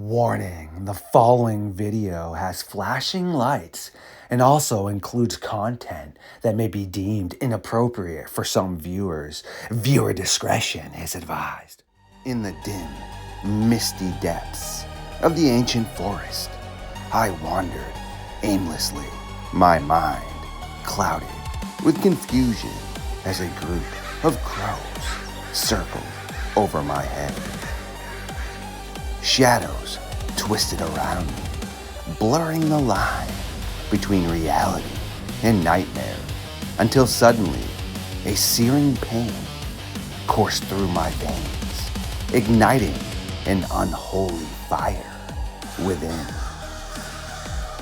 Warning, the following video has flashing lights and also includes content that may be deemed inappropriate for some viewers. Viewer discretion is advised. In the dim, misty depths of the ancient forest, I wandered aimlessly, my mind clouded with confusion as a group of crows circled over my head. Shadows twisted around me, blurring the line between reality and nightmare, until suddenly a searing pain coursed through my veins, igniting an unholy fire within.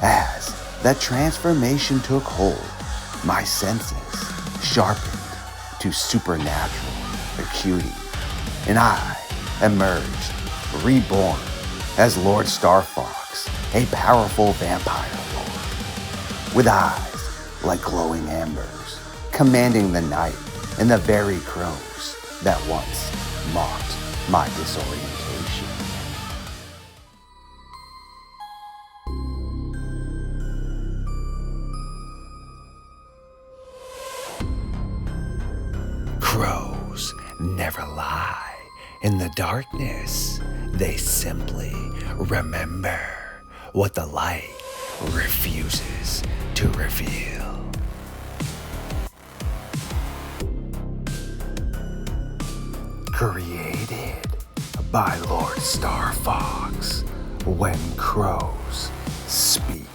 As that transformation took hold, my senses sharpened to supernatural acuity, and I emerged reborn as LordeStarfox, a powerful vampire lord, with eyes like glowing embers, commanding the night and the very crows that once mocked my disorientation. Crows never lie. In the darkness, they simply remember what the light refuses to reveal. Created by LordeStarfox, When Crows Speak.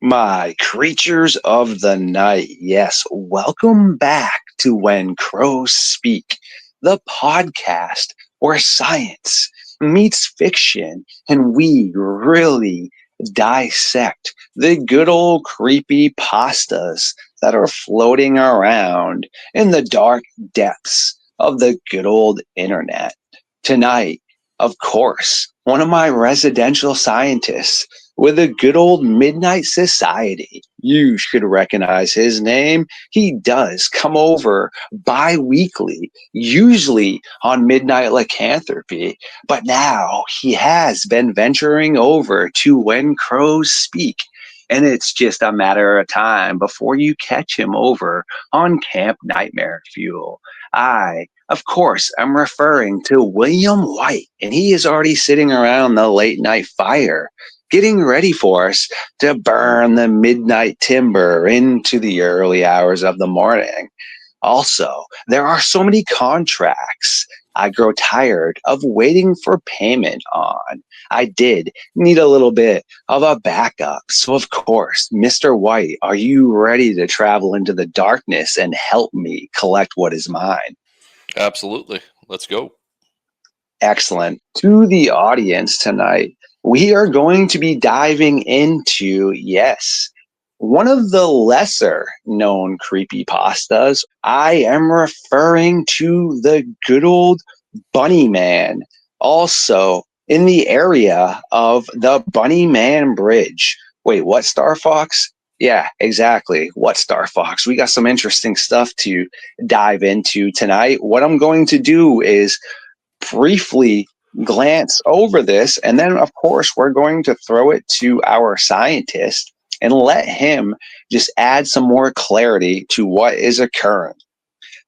My creatures of the night, yes, welcome back to When Crows Speak, the podcast where science meets fiction and we really dissect the good old creepy pastas that are floating around in the dark depths of the good old internet. Tonight, of course, one of my residential scientists with a good old Midnight Society. You should recognize his name. He does come over bi-weekly, usually on Midnight Lycanthropy, but now he has been venturing over to When Crows Speak, and it's just a matter of time before you catch him over on Camp Nightmare Fuel. Of course, I'm referring to William White, and he is already sitting around the late night fire, getting ready for us to burn the midnight timber into the early hours of the morning. Also, there are so many contracts I grow tired of waiting for payment on. I did need a little bit of a backup. So, of course, Mr. White, are you ready to travel into the darkness and help me collect what is mine? Absolutely. Let's go. Excellent. To the audience tonight, we are going to be diving into, yes, one of the lesser known creepypastas. I am referring to the good old Bunny Man, also in the area of the Bunny Man Bridge. Wait, what, Star Fox? Yeah, exactly. What, Star Fox? We got some interesting stuff to dive into tonight. What I'm going to do is briefly glance over this, and then, of course, we're going to throw it to our scientist and let him just add some more clarity to what is occurring.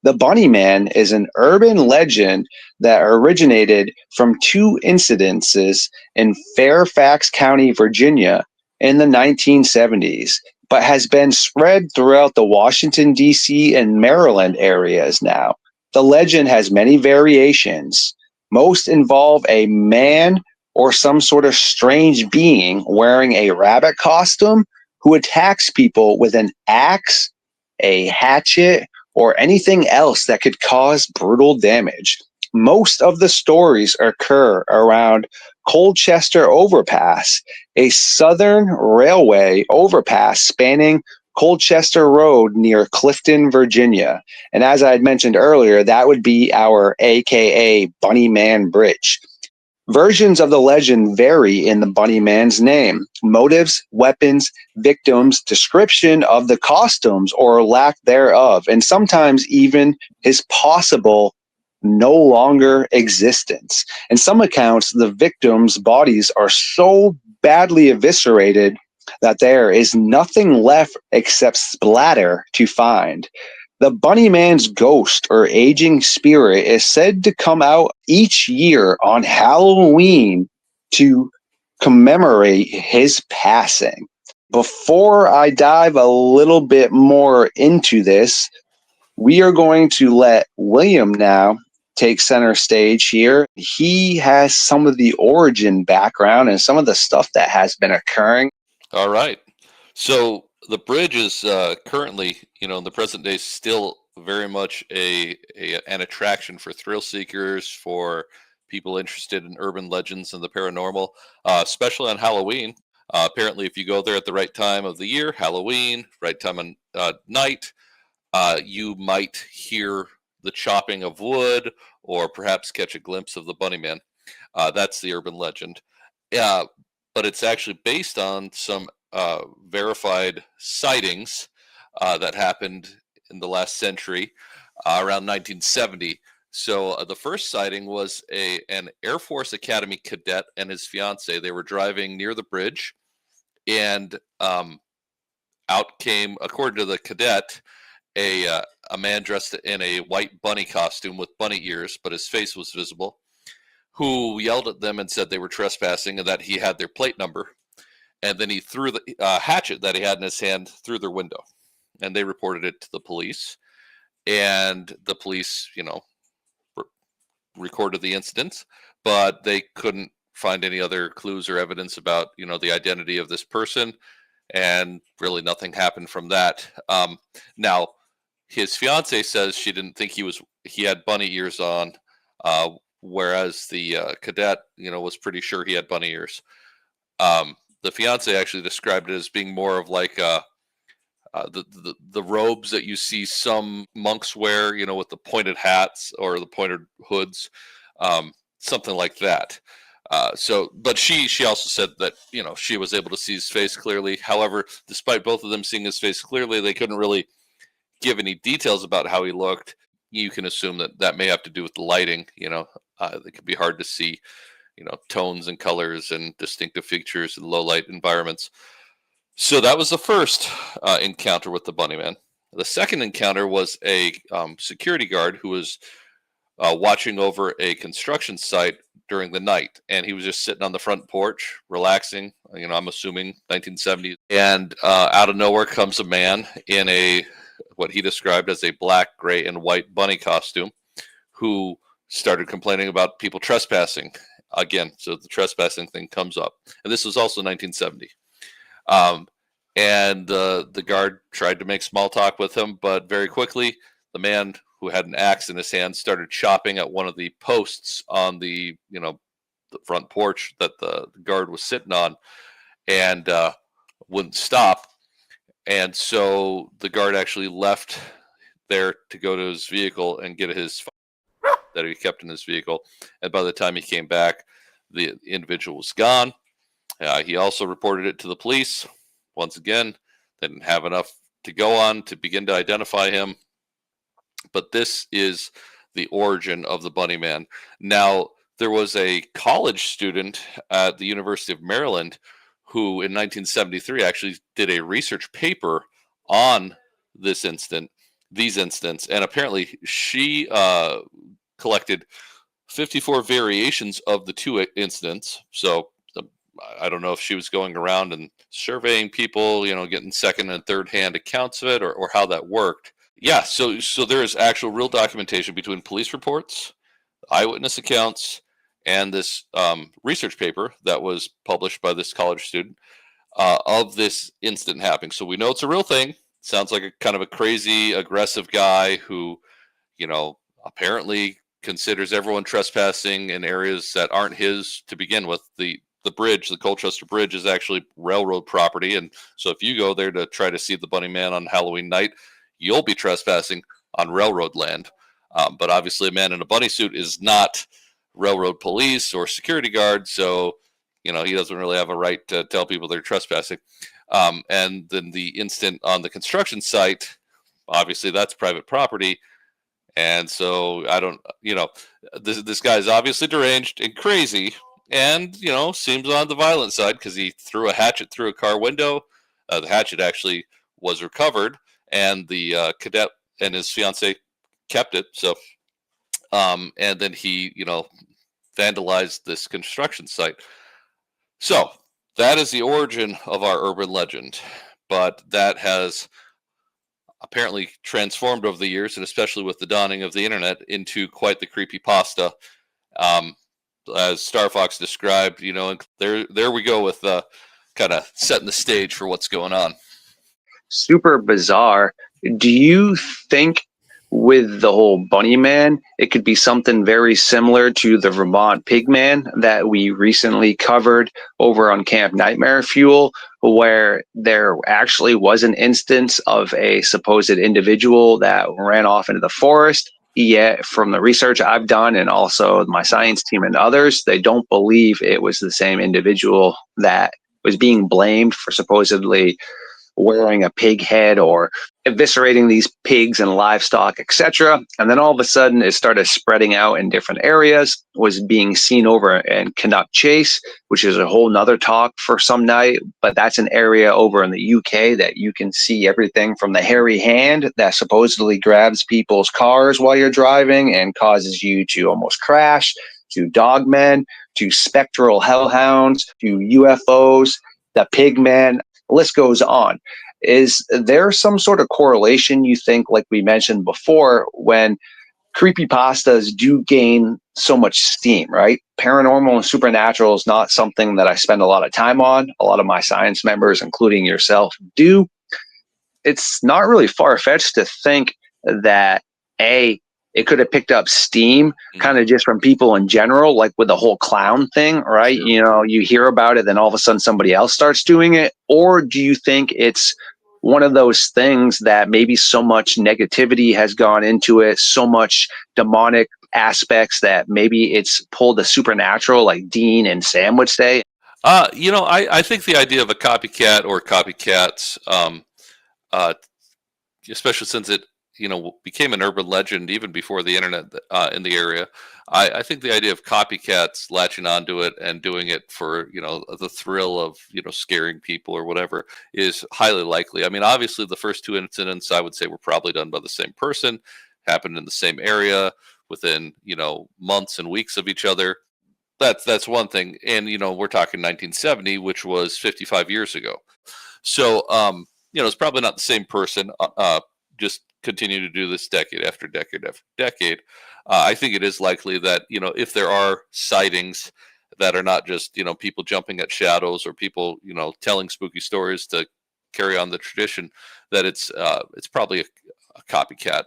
The Bunny Man is an urban legend that originated from two incidences in Fairfax County, Virginia in the 1970s, but has been spread throughout the Washington, D.C. and Maryland areas now. The legend has many variations. Most involve a man or some sort of strange being wearing a rabbit costume who attacks people with an axe, a hatchet, or anything else that could cause brutal damage. Most of the stories occur around Colchester Overpass, a southern railway overpass spanning Colchester Road near Clifton, Virginia. And as I had mentioned earlier, that would be our AKA Bunny Man Bridge. Versions of the legend vary in the Bunny Man's name, motives, weapons, victims, description of the costumes or lack thereof, and sometimes even his possible no longer existence. In some accounts, the victims' bodies are so badly eviscerated that there is nothing left except splatter to find. The Bunny Man's ghost or aging spirit is said to come out each year on Halloween to commemorate his passing. Before I dive a little bit more into this, we are going to let William now take center stage here. He has some of the origin background and some of the stuff that has been occurring. All right. So the bridge is currently, in the present day, still very much an attraction for thrill seekers, for people interested in urban legends and the paranormal, especially on Halloween. Apparently, if you go there at the right time of the year, Halloween, right time of night, you might hear the chopping of wood or perhaps catch a glimpse of the Bunny Man. That's the urban legend. Yeah, but it's actually based on some verified sightings that happened in the last century, around 1970. So the first sighting was an Air Force Academy cadet and his fiance. They were driving near the bridge, and out came, according to the cadet, a man dressed in a white bunny costume with bunny ears, but his face was visible, who yelled at them and said they were trespassing and that he had their plate number. And then he threw the hatchet that he had in his hand through their window, and they reported it to the police. And the police, recorded the incident, but they couldn't find any other clues or evidence about, the identity of this person, and really nothing happened from that. Now, his fiance says she didn't think he had bunny ears on, whereas the cadet, was pretty sure he had bunny ears. The fiance actually described it as being more of like the robes that you see some monks wear, with the pointed hats or the pointed hoods, something like that. But she also said that she was able to see his face clearly. However, despite both of them seeing his face clearly, they couldn't really give any details about how he looked. You can assume that that may have to do with the lighting. It could be hard to see, tones and colors and distinctive features in low light environments. So that was the first encounter with the Bunny Man. The second encounter was a security guard who was watching over a construction site during the night, and he was just sitting on the front porch, relaxing. I'm assuming 1970, and out of nowhere comes a man in what he described as a black, gray, and white bunny costume, who started complaining about people trespassing again. So the trespassing thing comes up, and this was also 1970. And the guard tried to make small talk with him, but very quickly, the man who had an axe in his hand started chopping at one of the posts on the front porch that the guard was sitting on, and wouldn't stop. And so the guard actually left there to go to his vehicle and get his that he kept in his vehicle. And by the time he came back, the individual was gone. He also reported it to the police. Once again, they didn't have enough to go on to begin to identify him. But this is the origin of the Bunny Man. Now, there was a college student at the University of Maryland who, in 1973, actually did a research paper on these incidents, and apparently she collected 54 variations of the two incidents. So I don't know if she was going around and surveying people, getting second and third hand accounts of it, or how that worked. Yeah, so there is actual real documentation between police reports, eyewitness accounts, and this research paper that was published by this college student of this incident happening. So we know it's a real thing. Sounds like a kind of a crazy, aggressive guy who, apparently considers everyone trespassing in areas that aren't his to begin with. The bridge, the Colchester Bridge, is actually railroad property, and so if you go there to try to see the Bunny Man on Halloween night, you'll be trespassing on railroad land. But obviously, a man in a bunny suit is not railroad police or security guard, so he doesn't really have a right to tell people they're trespassing. And then the incident on the construction site, obviously that's private property, And so I don't, this guy is obviously deranged and crazy, and seems on the violent side because he threw a hatchet through a car window. The hatchet actually was recovered, and the cadet and his fiance kept it. So, and then he, vandalized this construction site. So that is the origin of our urban legend, but that has apparently transformed over the years, and especially with the dawning of the internet, into quite the creepy pasta. Um, as StarFox described, and there we go with kind of setting the stage for what's going on. Super bizarre. Do you think with the whole bunny man, it could be something very similar to the Vermont pig man that we recently covered over on Camp Nightmare Fuel, where there actually was an instance of a supposed individual that ran off into the forest? Yet, from the research I've done and also my science team and others, they don't believe it was the same individual that was being blamed for supposedly wearing a pig head or eviscerating these pigs and livestock, etc. And then all of a sudden it started spreading out in different areas, was being seen over in Canuck Chase, which is a whole nother talk for some night. But that's an area over in the UK that you can see everything from the hairy hand that supposedly grabs people's cars while you're driving and causes you to almost crash, to dogmen, to spectral hellhounds, to UFOs, the pigman. List goes on. Is there some sort of correlation you think, like we mentioned before, when creepypastas do gain so much steam, right? Paranormal and supernatural is not something that I spend a lot of time on. A lot of my science members, including yourself, do. It's not really far-fetched to think that a it could have picked up steam kind of just from people in general, like with the whole clown thing, right? Sure. You hear about it, then all of a sudden somebody else starts doing it. Or do you think it's one of those things that maybe so much negativity has gone into it, so much demonic aspects that maybe it's pulled the supernatural, like Dean and Sam would say? I think the idea of a copycat or copycats, uh, especially since it became an urban legend even before the internet in the area. I think the idea of copycats latching onto it and doing it for the thrill of scaring people or whatever is highly likely. I mean, obviously the first two incidents I would say were probably done by the same person, happened in the same area within months and weeks of each other. That's one thing, and we're talking 1970, which was 55 years ago. So it's probably not the same person. Just continue to do this decade after decade after decade. I think it is likely that if there are sightings that are not just people jumping at shadows or people telling spooky stories to carry on the tradition, that it's probably a copycat.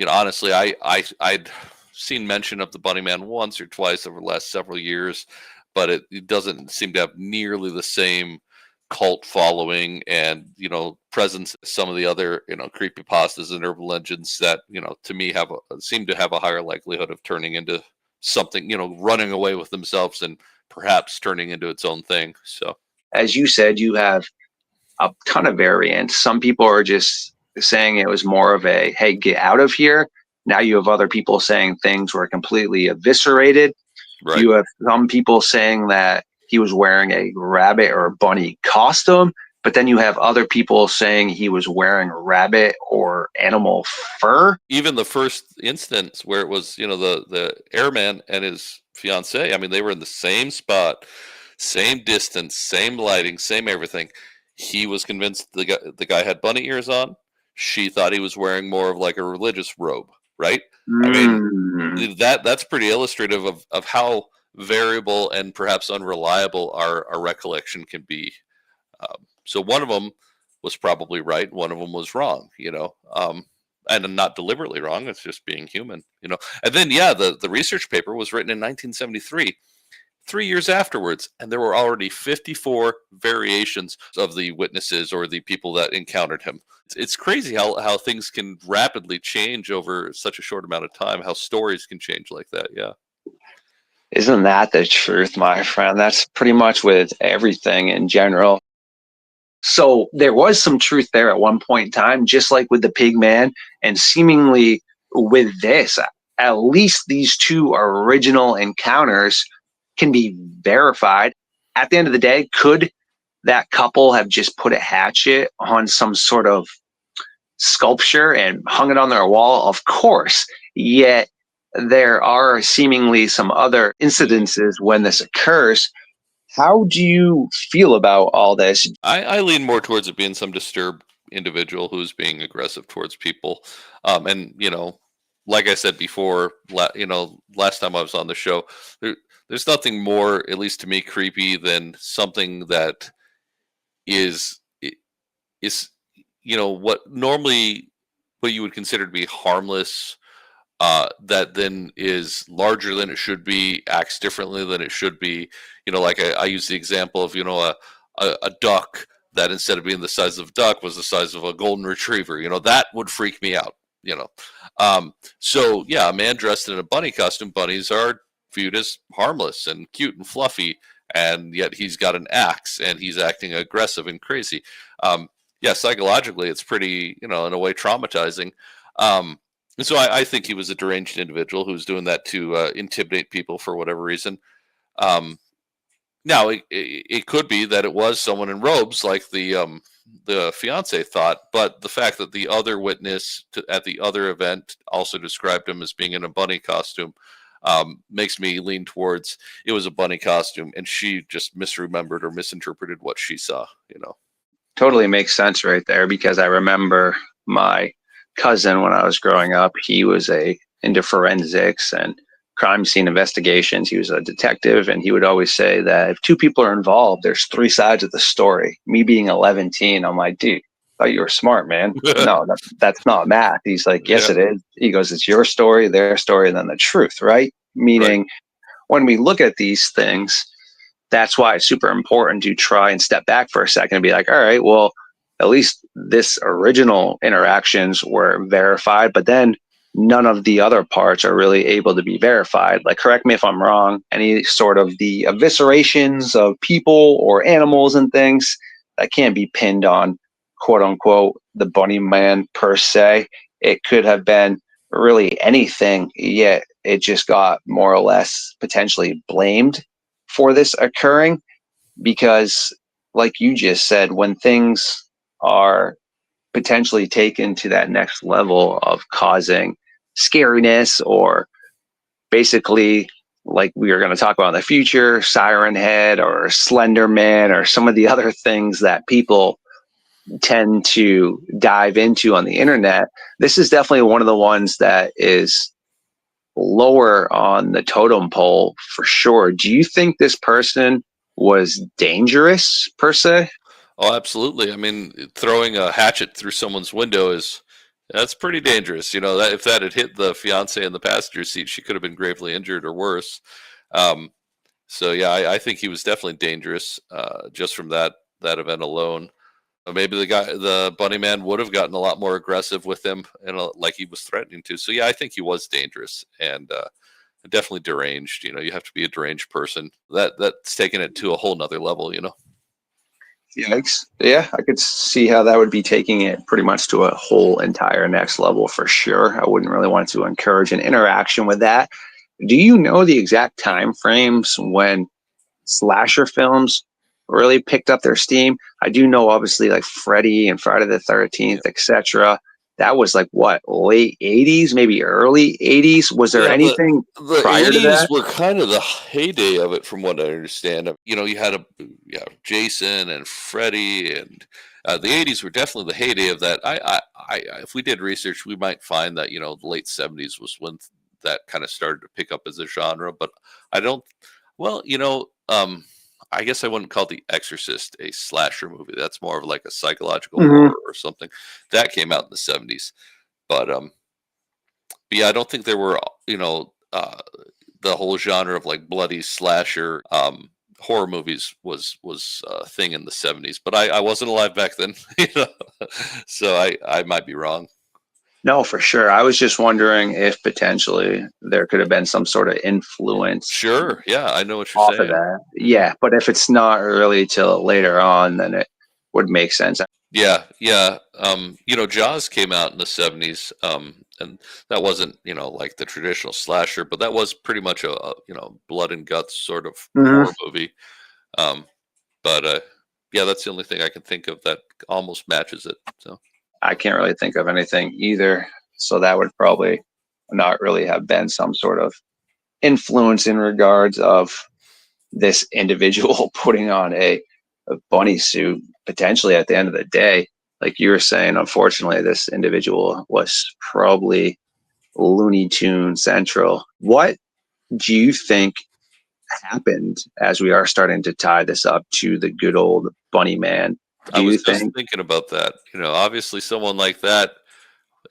Honestly, I'd seen mention of the Bunny Man once or twice over the last several years, but it doesn't seem to have nearly the same cult following and presence as some of the other creepy pastas and urban legends that to me seem to have a higher likelihood of turning into something, running away with themselves and perhaps turning into its own thing. So As you said, you have a ton of variants. Some people are just saying it was more of a, hey, get out of here. Now you have other people saying things were completely eviscerated. right. You have some people saying that he was wearing a rabbit or bunny costume, but then you have other people saying he was wearing rabbit or animal fur. Even the first instance where it was the airman and his fiance, I mean, they were in the same spot, same distance, same lighting, same everything. He was convinced the guy had bunny ears on. She thought he was wearing more of like a religious robe, right? I mean, Mm. that's pretty illustrative of how variable and perhaps unreliable our recollection can be. So one of them was probably right, one of them was wrong, and not deliberately wrong. It's just being human. And then yeah, the research paper was written in 1973. 3 years afterwards, and there were already 54 variations of the witnesses or the people that encountered him. It's crazy how things can rapidly change over such a short amount of time, how stories can change like that. Yeah. Isn't that the truth, my friend? That's pretty much with everything in general. So there was some truth there at one point in time, just like with the pig man, and seemingly with this, at least these two original encounters can be verified. At the end of the day, could that couple have just put a hatchet on some sort of sculpture and hung it on their wall? Of course. Yet there are seemingly some other incidences when this occurs. How do you feel about all this? I lean more towards it being some disturbed individual who's being aggressive towards people. And like I said before, last time I was on the show, there, there's nothing more, at least to me, creepy than something that is is what normally what you would consider to be harmless, that then is larger than it should be, acts differently than it should be. Like I use the example of a duck that instead of being the size of a duck was the size of a golden retriever. That would freak me out. So yeah, a man dressed in a bunny costume. Bunnies are viewed as harmless and cute and fluffy, and yet he's got an axe and he's acting aggressive and crazy. Yeah, psychologically, it's pretty, in a way, traumatizing. And so I think he was a deranged individual who was doing that to intimidate people for whatever reason. Um, Now it could be that it was someone in robes, like the fiance thought, but the fact that the other witness at the other event also described him as being in a bunny costume makes me lean towards it was a bunny costume, and she just misremembered or misinterpreted what she saw. Totally makes sense right there, because I remember my cousin when I was growing up. He was a into forensics and crime scene investigations. He was a detective, and he would always say that if two people are involved, there's three sides of the story. Me being 11, I'm like, dude, I thought you were smart, man. No, that's not math. He's like, yes, Yeah, it is. He goes, it's your story, their story, and then the truth, right? right. Meaning, when we look at these things, that's why it's super important to try and step back for a second and be like, all right, well, at least this original interactions were verified, but then none of the other parts are really able to be verified. Like, correct me if I'm wrong, any sort of the eviscerations of people or animals and things that can't be pinned on, quote unquote, the bunny man per se. It could have been really anything, yet it just got more or less potentially blamed for this occurring, because, like you just said, when things are potentially taken to that next level of causing scariness, or basically, like we are going to talk about in the future, Siren Head or Slender Man or some of the other things that people tend to dive into on the internet, this is definitely one of the ones that is lower on the totem pole for sure. Do you think this person was dangerous per se? Oh, absolutely. I mean, throwing a hatchet through someone's window that's pretty dangerous. That if that had hit the fiance in the passenger seat, she could have been gravely injured or worse. Um, so yeah, I think he was definitely dangerous, just from that event alone. Maybe the bunny man, would have gotten a lot more aggressive with him, and like he was threatening to. So yeah, I think he was dangerous and definitely deranged. You have to be a deranged person. That's taking it to a whole nother level. Yikes. Yeah, I could see how that would be taking it pretty much to a whole entire next level for sure. I wouldn't really want to encourage an interaction with that. Do you know the exact time frames when slasher films really picked up their steam? I do know, obviously, like Freddy and Friday the Yeah. 13th, etc. That was like what, late 80s, maybe early 80s? Was there Yeah, anything the prior to '80s that? were kind of the heyday of it, from what I understand. You had Jason and Freddy, and the '80s were definitely the heyday of that. If we did research, we might find that the late '70s was when that kind of started to pick up as a genre. But I don't. Well, I guess I wouldn't call The Exorcist a slasher movie. That's more of like a psychological Hmm. horror or something. That came out in the '70s, but but yeah, I don't think there were, the whole genre of like bloody slasher horror movies was a thing in the '70s. But I wasn't alive back then, so I might be wrong. No, for sure. I was just wondering if potentially there could have been some sort of influence Sure, yeah, I know what you're off of saying. that. Hmm. Yeah, but if it's not really till later on, then it would make sense. Yeah, yeah. Jaws came out in the '70s. and that wasn't, like the traditional slasher, but that was pretty much a blood and guts sort of Hmm. horror movie. Um, but yeah, that's the only thing I can think of that almost matches it. So I can't really think of anything either. So that would probably not really have been some sort of influence in regards of this individual putting on a bunny suit potentially at the end of the day. Like you were saying, unfortunately, this individual was probably Looney Tune Central. What do you think happened as we are starting to tie this up to the good old bunny man? I Do was you just think? thinking about that. Obviously, someone like that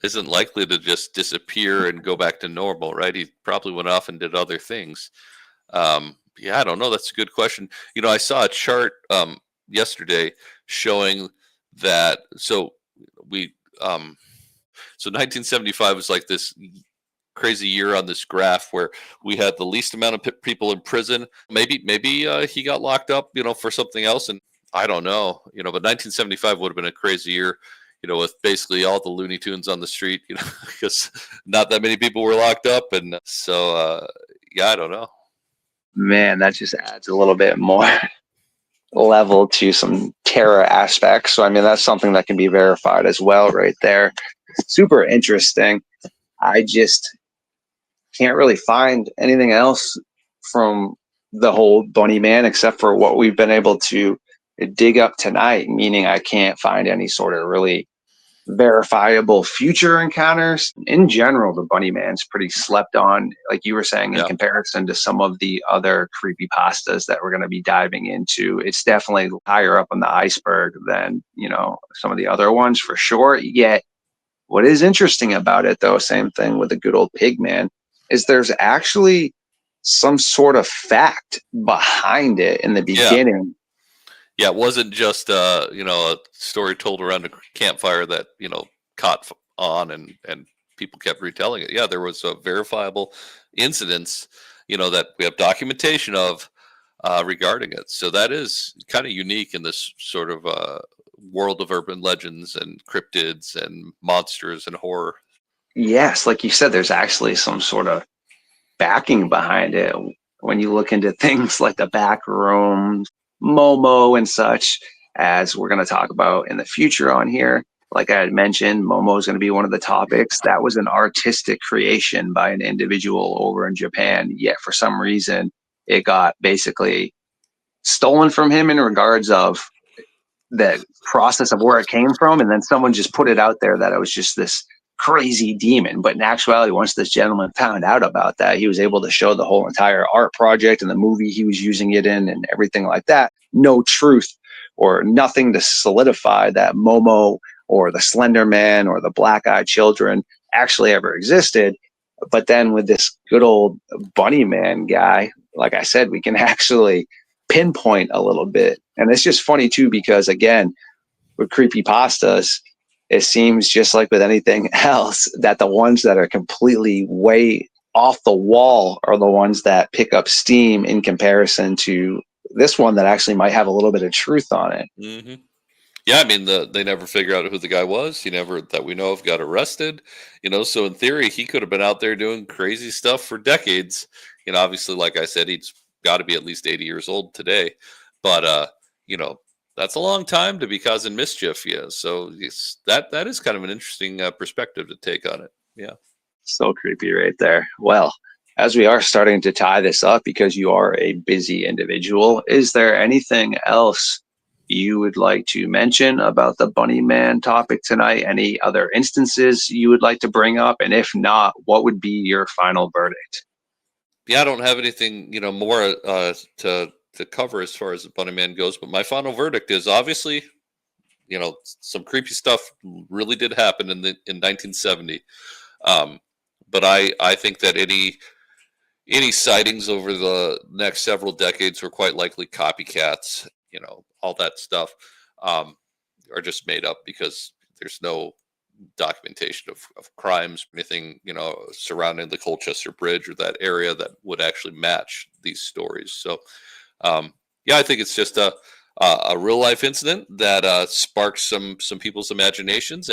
isn't likely to just disappear and go back to normal, right? He probably went off and did other things. Yeah, I don't know. That's a good question. I saw a chart yesterday showing that. We um, so 1975 was like this crazy year on this graph where we had the least amount of people in prison. Maybe he got locked up, for something else, and I don't know, But 1975 would have been a crazy year, with basically all the Looney Tunes on the street, because not that many people were locked up, and so yeah, I don't know. Man, that just adds a little bit more level to some terror aspects. So, I mean, that's something that can be verified as well, right there. Super interesting. I just can't really find anything else from the whole bunny man except for what we've been able to dig up tonight, meaning I can't find any sort of really verifiable future encounters. In general, the bunny man's pretty slept on, like you were saying, in Yeah. comparison to some of the other creepy pastas that we're going to be diving into. It's definitely higher up on the iceberg than, some of the other ones for sure. Yet what is interesting about it, though, same thing with the good old pig man, is there's actually some sort of fact behind it in the Yeah. beginning. Yeah, it wasn't just a story told around a campfire that caught on, and people kept retelling it. Yeah, there was a verifiable incidents, that we have documentation of regarding it. So that is kind of unique in this sort of world of urban legends and cryptids and monsters and horror. Yes, like you said, there's actually some sort of backing behind it. When you look into things like the back rooms, Momo, and such, as we're going to talk about in the future on here, like I had mentioned, Momo is going to be one of the topics. That was an artistic creation by an individual over in Japan. Yet for some reason, it got basically stolen from him in regards of the process of where it came from, and then someone just put it out there that it was just this crazy demon. But in actuality, once this gentleman found out about that, he was able to show the whole entire art project and the movie he was using it in and everything like that. No truth or nothing to solidify that Momo or the Slender Man or the Black Eyed Children actually ever existed. But then with this good old Bunny Man guy, like I said, we can actually pinpoint a little bit. And it's just funny too, because again, with creepy pastas, it seems just like with anything else that the ones that are completely way off the wall are the ones that pick up steam in comparison to this one that actually might have a little bit of truth on it. Hmm. Yeah, I mean, they never figure out who the guy was. He never, that we know of, got arrested. So in theory, he could have been out there doing crazy stuff for decades. Obviously, like I said, he's got to be at least 80 years old today. But you know, that's a long time to be causing mischief. Yeah, so that is kind of an interesting perspective to take on it. Yeah. So creepy right there. Well, as we are starting to tie this up because you are a busy individual, is there anything else you would like to mention about the Bunny Man topic tonight? Any other instances you would like to bring up? And if not, what would be your final verdict? Yeah, I don't have anything, more to cover as far as the Bunny Man goes. But my final verdict is obviously, some creepy stuff really did happen in 1970. Um, but I think that any sightings over the next several decades were quite likely copycats. All that stuff um, are just made up because there's no documentation of crimes, anything surrounding the Colchester Bridge or that area that would actually match these stories. So, yeah, I think it's just a real life incident that sparks some people's imaginations,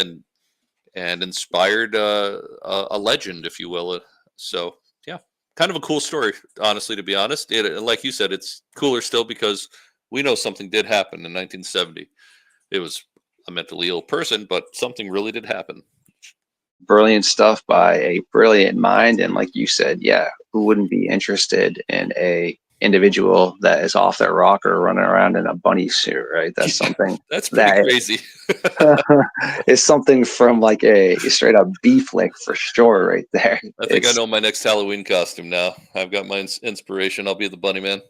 and inspired a legend, if you will. So yeah, kind of a cool story, honestly. To be honest, like you said, it's cooler still because we know something did happen in 1970. It was a mentally ill person, but something really did happen. Brilliant stuff by a brilliant mind. And like you said, yeah, who wouldn't be interested in a individual that is off their rocker running around in a bunny suit, right? That's Yeah, something that's pretty that crazy. is something from like a straight up B flick for sure, right there. I think I It's know my next Halloween costume now. I've got my inspiration. I'll be the bunny man.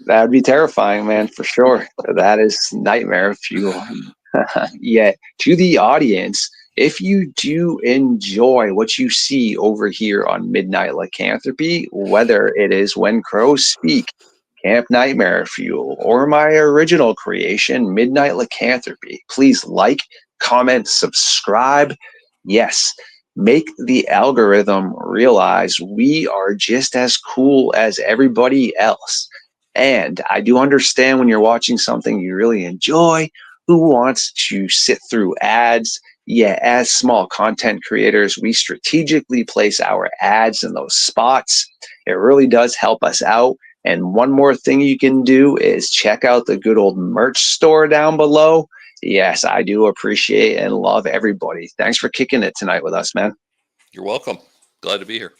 that would be terrifying, man, for sure. That is nightmare fuel. Yet, to the audience, if you do enjoy what you see over here on Midnight Lycanthropy, whether it is When Crows Speak, Camp Nightmare Fuel, or my original creation, Midnight Lycanthropy, please like, comment, subscribe. Yes, make the algorithm realize we are just as cool as everybody else. And I do understand when you're watching something you really enjoy, who wants to sit through ads? Yeah, as small content creators, we strategically place our ads in those spots. It really does help us out. And one more thing you can do is check out the good old merch store down below. Yes, I do appreciate and love everybody. Thanks for kicking it tonight with us, man. You're welcome. Glad to be here.